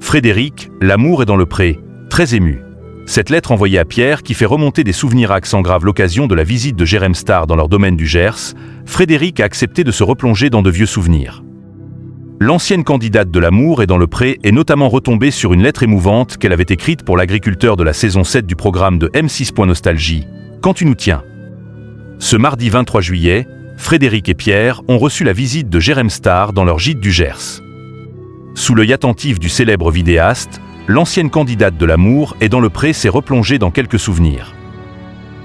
Frédéric, l'amour est dans le pré, très ému. Cette lettre envoyée à Pierre qui fait remonter des souvenirs accent grave l'occasion de la visite de Jérém Star dans leur domaine du Gers, Frédéric a accepté de se replonger dans de vieux souvenirs. L'ancienne candidate de l'amour est dans le pré est notamment retombée sur une lettre émouvante qu'elle avait écrite pour l'agriculteur de la saison 7 du programme de M6. Nostalgie, Quand tu nous tiens. Ce mardi 23 juillet, Frédéric et Pierre ont reçu la visite de Jérém Star dans leur gîte du Gers. Sous l'œil attentif du célèbre vidéaste, l'ancienne candidate de l'amour est dans le pré s'est replongée dans quelques souvenirs.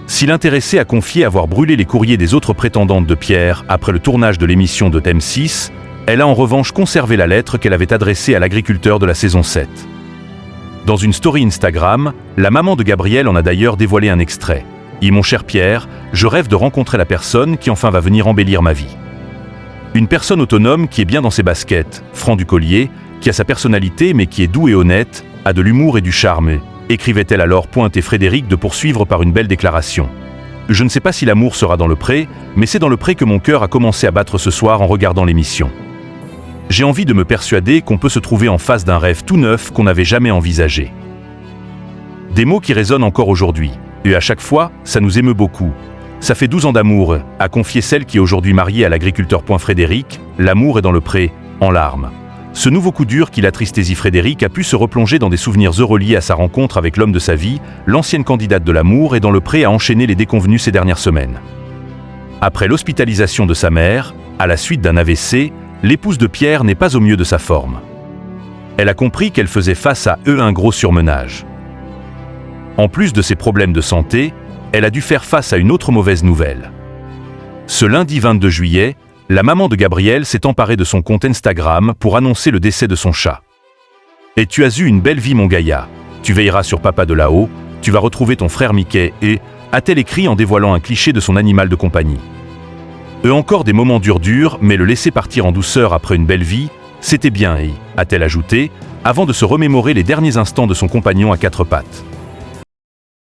Si l'intéressé a confié avoir brûlé les courriers des autres prétendantes de Pierre après le tournage de l'émission de M6, elle a en revanche conservé la lettre qu'elle avait adressée à l'agriculteur de la saison 7. Dans une story Instagram, la maman de Gabriel en a d'ailleurs dévoilé un extrait. « Mon cher Pierre, je rêve de rencontrer la personne qui enfin va venir embellir ma vie. Une personne autonome qui est bien dans ses baskets, franc du collier, qui a sa personnalité mais qui est doux et honnête, a de l'humour et du charme, écrivait-elle alors et Frédéric de poursuivre par une belle déclaration. Je ne sais pas si l'amour sera dans le pré, mais c'est dans le pré que mon cœur a commencé à battre ce soir en regardant l'émission. J'ai envie de me persuader qu'on peut se trouver en face d'un rêve tout neuf qu'on n'avait jamais envisagé. » Des mots qui résonnent encore aujourd'hui. Et à chaque fois, ça nous émeut beaucoup. Ça fait 12 ans d'amour, a confié celle qui est aujourd'hui mariée à l'agriculteur. Frédéric, l'amour est dans le pré, en larmes. Ce nouveau coup dur qui l'attristait Frédéric a pu se replonger dans des souvenirs heureux liés à sa rencontre avec l'homme de sa vie, l'ancienne candidate de l'amour est dans le pré à enchaîner les déconvenues ces dernières semaines. Après l'hospitalisation de sa mère, à la suite d'un AVC, l'épouse de Pierre n'est pas au mieux de sa forme. Elle a compris qu'elle faisait face à un gros surmenage. En plus de ses problèmes de santé, elle a dû faire face à une autre mauvaise nouvelle. Ce lundi 22 juillet, la maman de Gabriel s'est emparée de son compte Instagram pour annoncer le décès de son chat. « Et tu as eu une belle vie mon gaillard, tu veilleras sur papa de là-haut, tu vas retrouver ton frère Mickey et... » a-t-elle écrit en dévoilant un cliché de son animal de compagnie. Encore des moments durs, mais le laisser partir en douceur après une belle vie, c'était bien, a-t-elle ajouté, avant de se remémorer les derniers instants de son compagnon à quatre pattes.